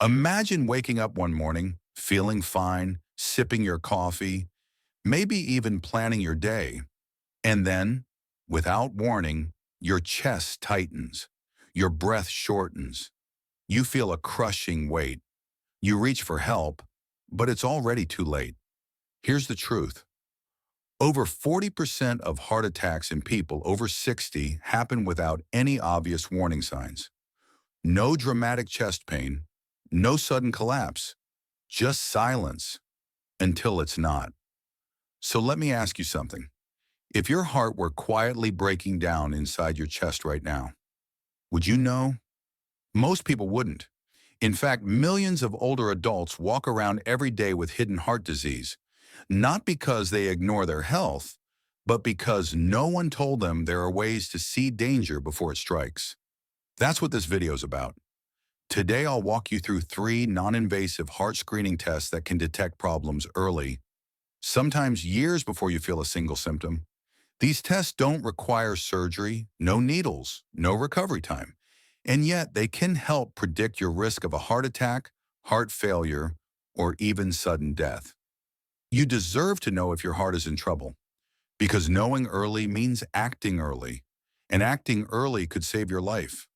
Imagine waking up one morning, feeling fine, sipping your coffee, maybe even planning your day, and then, without warning, your chest tightens, your breath shortens, you feel a crushing weight. You reach for help, but it's already too late. Here's the truth. Over 40% of heart attacks in people over 60 happen without any obvious warning signs. No dramatic chest pain, no sudden collapse, just silence until it's not. So let me ask you something. If your heart were quietly breaking down inside your chest right now, would you know? Most people wouldn't. In fact, millions of older adults walk around every day with hidden heart disease, not because they ignore their health, but because no one told them there are ways to see danger before it strikes. That's what this video is about. Today, I'll walk you through 3 non-invasive heart screening tests that can detect problems early, sometimes years before you feel a single symptom. These tests don't require surgery, no needles, no recovery time, and yet they can help predict your risk of a heart attack, heart failure, or even sudden death. You deserve to know if your heart is in trouble, because knowing early means acting early, and acting early could save your life,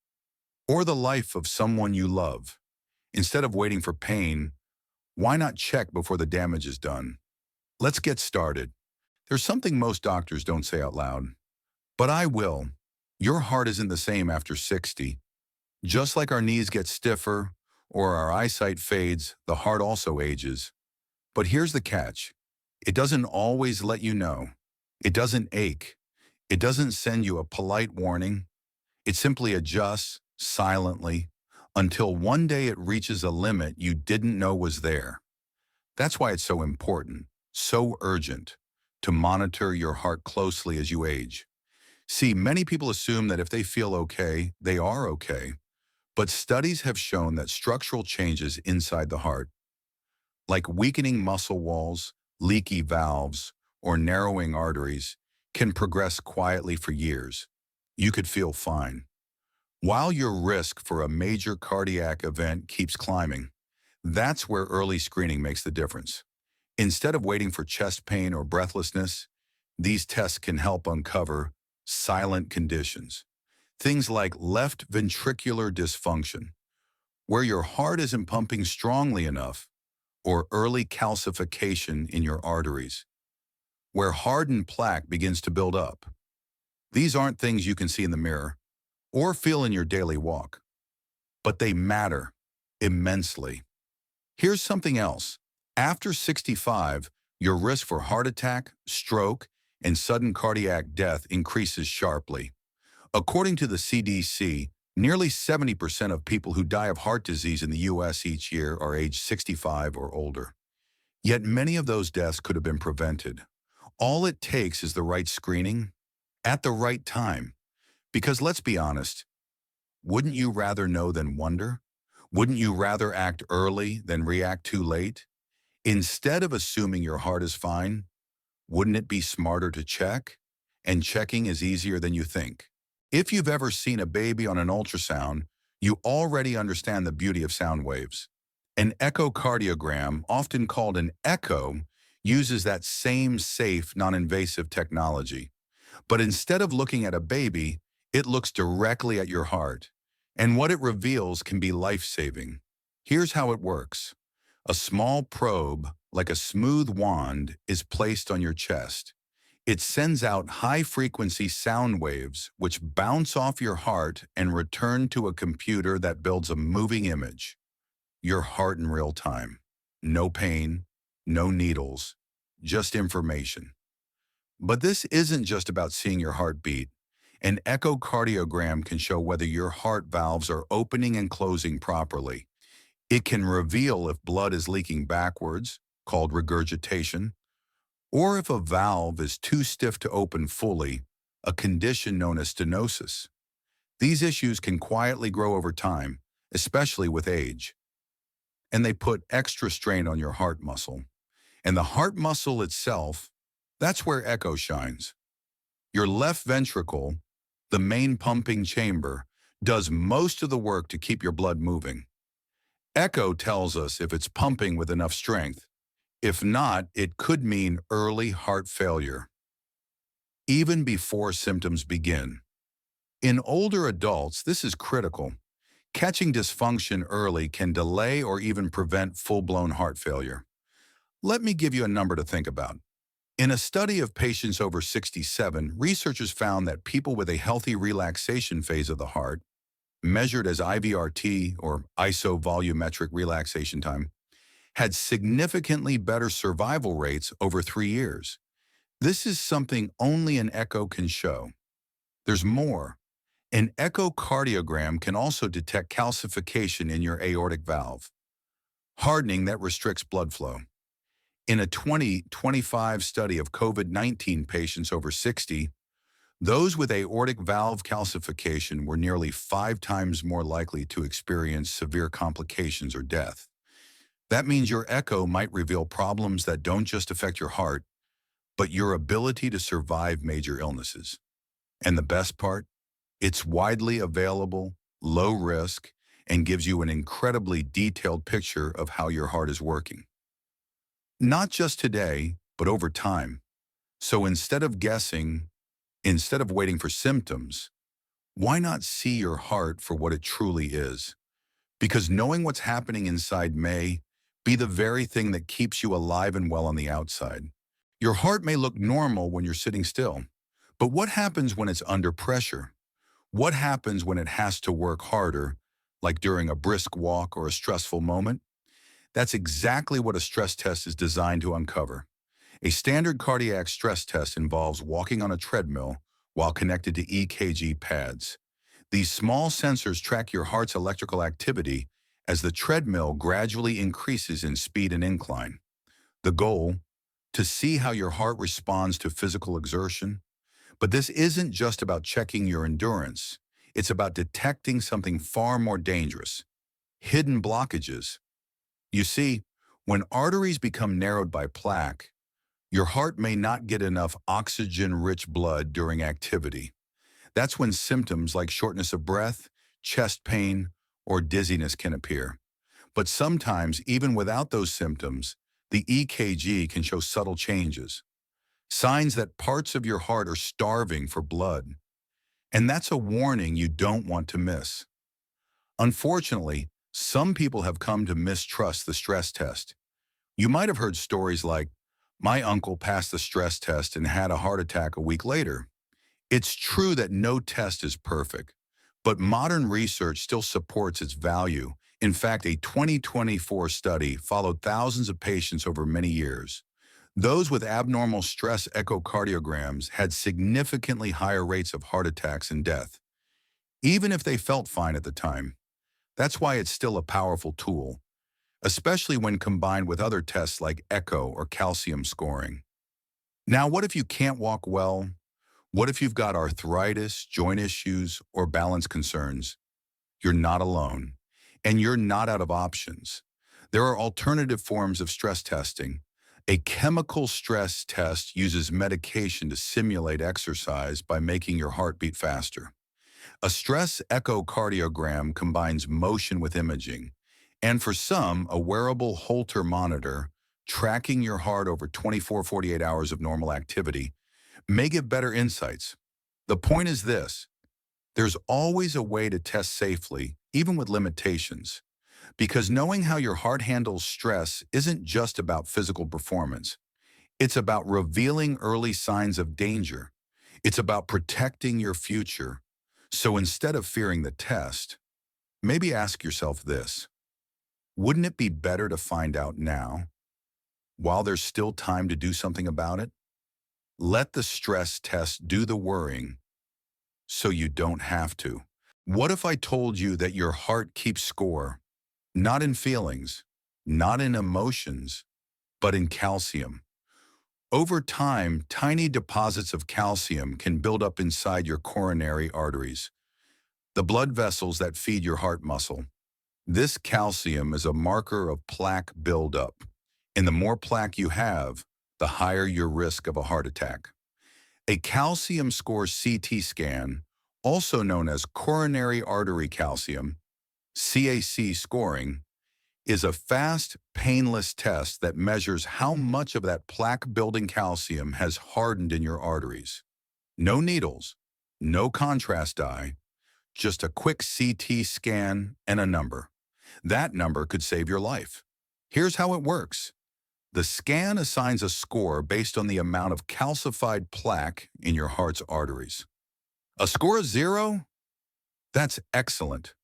or the life of someone you love. Instead of waiting for pain, why not check before the damage is done? Let's get started. There's something most doctors don't say out loud, but I will. Your heart isn't the same after 60. Just like our knees get stiffer or our eyesight fades, the heart also ages. But here's the catch. It doesn't always let you know. It doesn't ache. It doesn't send you a polite warning. It simply adjusts silently until one day it reaches a limit you didn't know was there. That's why it's so important, so urgent, to monitor your heart closely as you age. See, many people assume that if they feel okay, they are okay. But studies have shown that structural changes inside the heart, like weakening muscle walls, leaky valves, or narrowing arteries, can progress quietly for years. You could feel fine, while your risk for a major cardiac event keeps climbing. That's where early screening makes the difference. Instead of waiting for chest pain or breathlessness, these tests can help uncover silent conditions. Things like left ventricular dysfunction, where your heart isn't pumping strongly enough, or early calcification in your arteries, where hardened plaque begins to build up. These aren't things you can see in the mirror or feel in your daily walk, but they matter immensely. Here's something else. After 65, your risk for heart attack, stroke, and sudden cardiac death increases sharply. According to the CDC, nearly 70% of people who die of heart disease in the U.S. each year are age 65 or older. Yet many of those deaths could have been prevented. All it takes is the right screening at the right time. Because let's be honest, wouldn't you rather know than wonder? Wouldn't you rather act early than react too late? Instead of assuming your heart is fine, wouldn't it be smarter to check? And checking is easier than you think. If you've ever seen a baby on an ultrasound, you already understand the beauty of sound waves. An echocardiogram, often called an echo, uses that same safe, non-invasive technology. But instead of looking at a baby, it looks directly at your heart. And what it reveals can be life-saving. Here's how it works. A small probe, like a smooth wand, is placed on your chest. It sends out high-frequency sound waves which bounce off your heart and return to a computer that builds a moving image. Your heart in real time. No pain, no needles, just information. But this isn't just about seeing your heart beat. An echocardiogram can show whether your heart valves are opening and closing properly. It can reveal if blood is leaking backwards, called regurgitation, or if a valve is too stiff to open fully, a condition known as stenosis. These issues can quietly grow over time, especially with age, and they put extra strain on your heart muscle. And the heart muscle itself, that's where echo shines. Your left ventricle, the main pumping chamber, does most of the work to keep your blood moving. Echo tells us if it's pumping with enough strength. If not, it could mean early heart failure, even before symptoms begin. In older adults, this is critical. Catching dysfunction early can delay or even prevent full-blown heart failure. Let me give you a number to think about. In a study of patients over 67, researchers found that people with a healthy relaxation phase of the heart, measured as IVRT or isovolumetric relaxation time, had significantly better survival rates over 3 years. This is something only an echo can show. There's more. An echocardiogram can also detect calcification in your aortic valve, hardening that restricts blood flow. In a 2025 study of COVID-19 patients over 60, those with aortic valve calcification were nearly 5 times more likely to experience severe complications or death. That means your echo might reveal problems that don't just affect your heart, but your ability to survive major illnesses. And the best part? It's widely available, low risk, and gives you an incredibly detailed picture of how your heart is working. Not just today, but over time. So instead of guessing, instead of waiting for symptoms, why not see your heart for what it truly is? Because knowing what's happening inside may be the very thing that keeps you alive and well on the outside. Your heart may look normal when you're sitting still, but what happens when it's under pressure? What happens when it has to work harder, like during a brisk walk or a stressful moment? That's exactly what a stress test is designed to uncover. A standard cardiac stress test involves walking on a treadmill while connected to EKG pads. These small sensors track your heart's electrical activity as the treadmill gradually increases in speed and incline. The goal? To see how your heart responds to physical exertion. But this isn't just about checking your endurance. It's about detecting something far more dangerous: hidden blockages. You see, when arteries become narrowed by plaque, your heart may not get enough oxygen-rich blood during activity. That's when symptoms like shortness of breath, chest pain, or dizziness can appear. But sometimes, even without those symptoms, the EKG can show subtle changes, signs that parts of your heart are starving for blood. And that's a warning you don't want to miss. Unfortunately, some people have come to mistrust the stress test. You might have heard stories like, "My uncle passed the stress test and had a heart attack a week later." It's true that no test is perfect, but modern research still supports its value. In fact, a 2024 study followed thousands of patients over many years. Those with abnormal stress echocardiograms had significantly higher rates of heart attacks and death, even if they felt fine at the time. That's why it's still a powerful tool, especially when combined with other tests like echo or calcium scoring. Now, what if you can't walk well? What if you've got arthritis, joint issues, or balance concerns? You're not alone, and you're not out of options. There are alternative forms of stress testing. A chemical stress test uses medication to simulate exercise by making your heart beat faster. A stress echocardiogram combines motion with imaging, and for some, a wearable Holter monitor tracking your heart over 24-48 hours of normal activity may give better insights. The point is this: there's always a way to test safely, even with limitations, because knowing how your heart handles stress isn't just about physical performance. It's about revealing early signs of danger. It's about protecting your future. So instead of fearing the test, maybe ask yourself this: wouldn't it be better to find out now, while there's still time to do something about it? Let the stress test do the worrying so you don't have to. What if I told you that your heart keeps score, not in feelings, not in emotions, but in calcium? Over time, tiny deposits of calcium can build up inside your coronary arteries, the blood vessels that feed your heart muscle. This calcium is a marker of plaque buildup, and the more plaque you have, the higher your risk of a heart attack. A calcium score CT scan, also known as coronary artery calcium, CAC scoring, is a fast, painless test that measures how much of that plaque-building calcium has hardened in your arteries. No needles, no contrast dye, just a quick CT scan and a number. That number could save your life. Here's how it works. The scan assigns a score based on the amount of calcified plaque in your heart's arteries. A score of 0? That's excellent.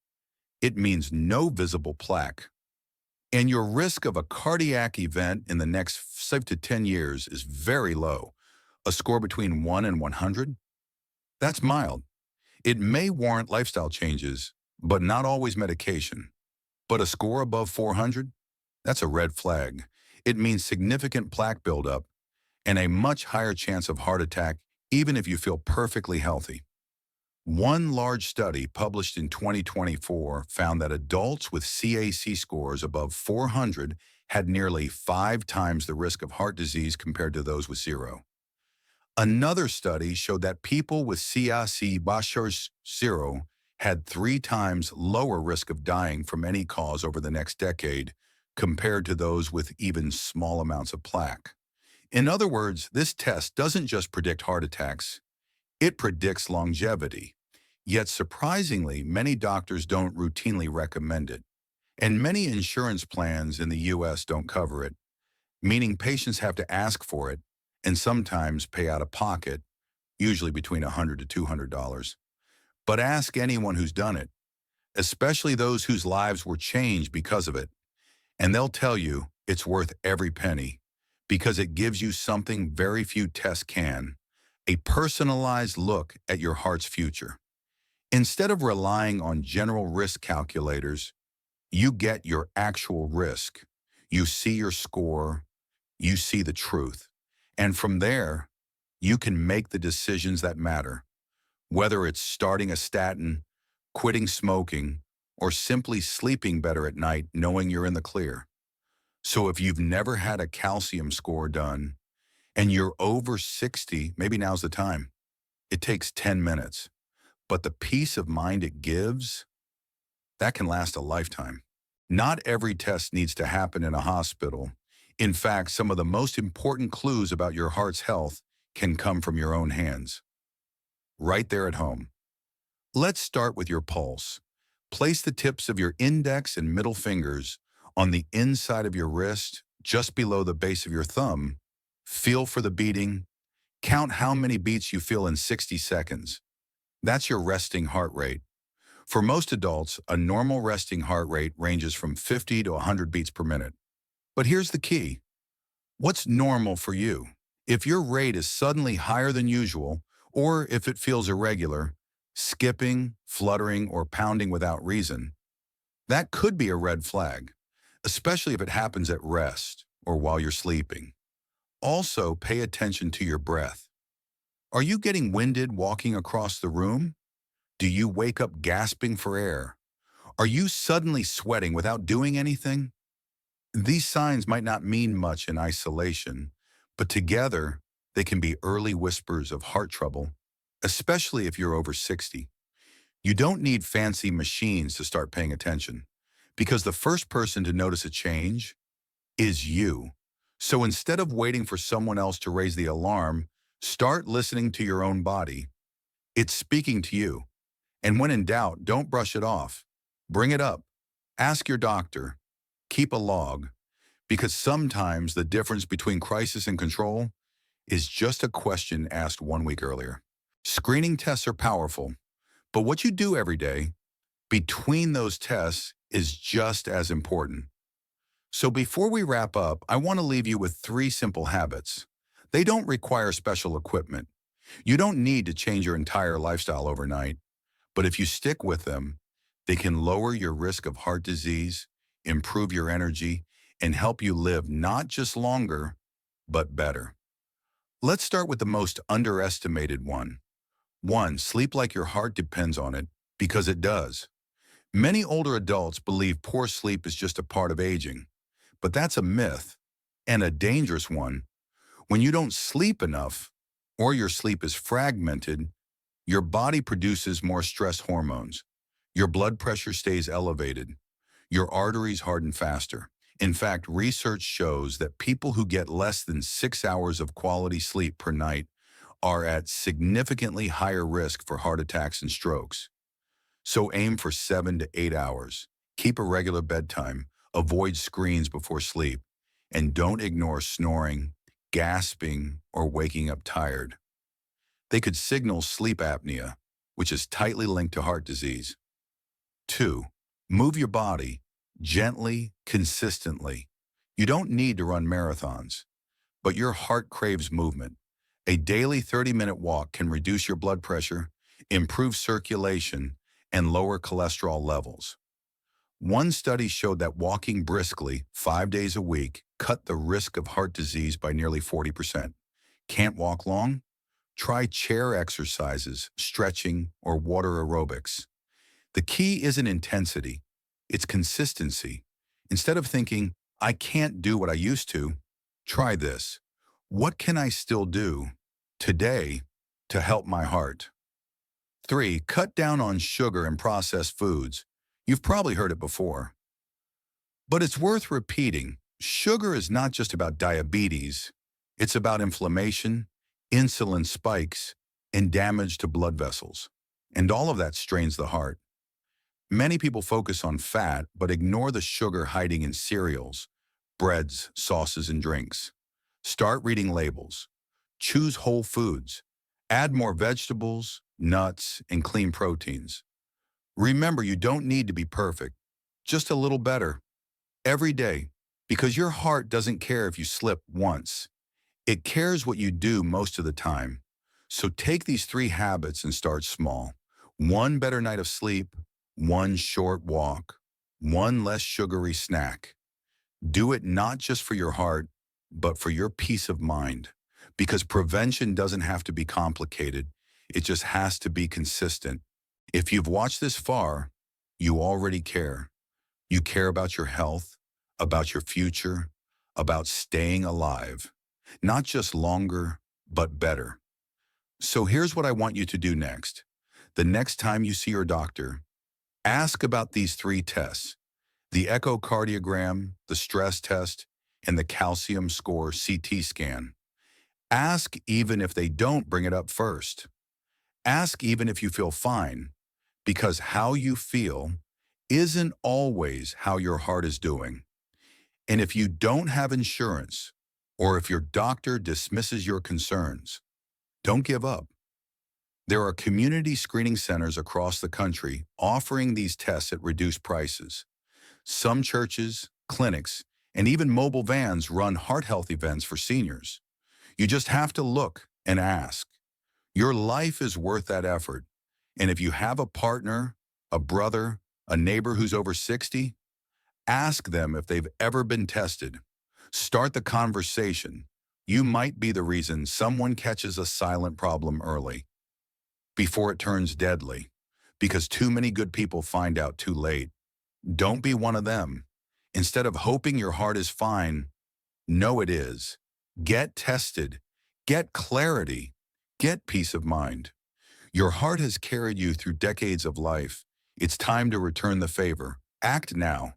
It means no visible plaque. And your risk of a cardiac event in the next 5 to 10 years is very low. A score between 1 and 100? That's mild. It may warrant lifestyle changes, but not always medication. But a score above 400? That's a red flag. It means significant plaque buildup and a much higher chance of heart attack even if you feel perfectly healthy. One large study published in 2024 found that adults with CAC scores above 400 had nearly 5 times the risk of heart disease compared to those with 0. Another study showed that people with CAC below 0 had 3 times lower risk of dying from any cause over the next decade compared to those with even small amounts of plaque. In other words, this test doesn't just predict heart attacks, it predicts longevity. Yet surprisingly, many doctors don't routinely recommend it. And many insurance plans in the US don't cover it, meaning patients have to ask for it and sometimes pay out of pocket, usually between $100 to $200. But ask anyone who's done it, especially those whose lives were changed because of it, and they'll tell you it's worth every penny because it gives you something very few tests can, a personalized look at your heart's future. Instead of relying on general risk calculators, you get your actual risk. You see your score, you see the truth. And from there, you can make the decisions that matter, whether it's starting a statin, quitting smoking, or simply sleeping better at night knowing you're in the clear. So if you've never had a calcium score done and you're over 60, maybe now's the time. It takes 10 minutes. But the peace of mind it gives, that can last a lifetime. Not every test needs to happen in a hospital. In fact, some of the most important clues about your heart's health can come from your own hands, right there at home. Let's start with your pulse. Place the tips of your index and middle fingers on the inside of your wrist, just below the base of your thumb. Feel for the beating. Count how many beats you feel in 60 seconds. That's your resting heart rate. For most adults, a normal resting heart rate ranges from 50 to 100 beats per minute. But here's the key. What's normal for you? If your rate is suddenly higher than usual, or if it feels irregular, skipping, fluttering, or pounding without reason, that could be a red flag, especially if it happens at rest or while you're sleeping. Also, pay attention to your breath. Are you getting winded walking across the room? Do you wake up gasping for air? Are you suddenly sweating without doing anything? These signs might not mean much in isolation, but together they can be early whispers of heart trouble, especially if you're over 60. You don't need fancy machines to start paying attention, because the first person to notice a change is you. So instead of waiting for someone else to raise the alarm, start listening to your own body. It's speaking to you. And when in doubt, don't brush it off. Bring it up. Ask your doctor. Keep a log. Because sometimes the difference between crisis and control is just a question asked 1 week earlier. Screening tests are powerful, but what you do every day between those tests is just as important. So before we wrap up, I want to leave you with 3 simple habits. They don't require special equipment. You don't need to change your entire lifestyle overnight, but if you stick with them, they can lower your risk of heart disease, improve your energy, and help you live not just longer, but better. Let's start with the most underestimated one. 1, sleep like your heart depends on it, because it does. Many older adults believe poor sleep is just a part of aging, but that's a myth, and a dangerous one. When you don't sleep enough, or your sleep is fragmented, your body produces more stress hormones. Your blood pressure stays elevated. your arteries harden faster. In fact, research shows that people who get less than 6 hours of quality sleep per night are at significantly higher risk for heart attacks and strokes. So aim for 7 to 8 hours. Keep a regular bedtime. Avoid screens before sleep. And don't ignore snoring, gasping, or waking up tired. They could signal sleep apnea, which is tightly linked to heart disease. 2. Move your body gently, consistently. You don't need to run marathons, but your heart craves movement. A daily 30-minute walk can reduce your blood pressure, improve circulation, and lower cholesterol levels. One study showed that walking briskly 5 days a week cut the risk of heart disease by nearly 40%. Can't walk long? Try chair exercises, stretching, or water aerobics. The key isn't intensity, it's consistency. Instead of thinking, I can't do what I used to, try this. What can I still do today to help my heart? 3. Cut down on sugar and processed foods. You've probably heard it before. But it's worth repeating. Sugar is not just about diabetes. It's about inflammation, insulin spikes, and damage to blood vessels. And all of that strains the heart. Many people focus on fat, but ignore the sugar hiding in cereals, breads, sauces, and drinks. Start reading labels. Choose whole foods. Add more vegetables, nuts, and clean proteins. Remember, you don't need to be perfect, just a little better every day, because your heart doesn't care if you slip once. It cares what you do most of the time. So take these 3 habits and start small. 1 better night of sleep, 1 short walk, 1 less sugary snack. Do it not just for your heart, but for your peace of mind. Because prevention doesn't have to be complicated. It just has to be consistent. If you've watched this far, you already care. You care about your health, about your future, about staying alive. Not just longer, but better. So here's what I want you to do next. The next time you see your doctor, ask about these 3 tests: the echocardiogram, the stress test, and the calcium score CT scan. Ask even if they don't bring it up first. Ask even if you feel fine, because how you feel isn't always how your heart is doing. And if you don't have insurance, or if your doctor dismisses your concerns, don't give up. There are community screening centers across the country offering these tests at reduced prices. Some churches, clinics, and even mobile vans run heart health events for seniors. You just have to look and ask. Your life is worth that effort. And if you have a partner, a brother, a neighbor who's over 60, ask them if they've ever been tested. Start the conversation. You might be the reason someone catches a silent problem early, before it turns deadly, because too many good people find out too late. Don't be one of them. Instead of hoping your heart is fine, know it is. Get tested. Get clarity. Get peace of mind. Your heart has carried you through decades of life. It's time to return the favor. Act now.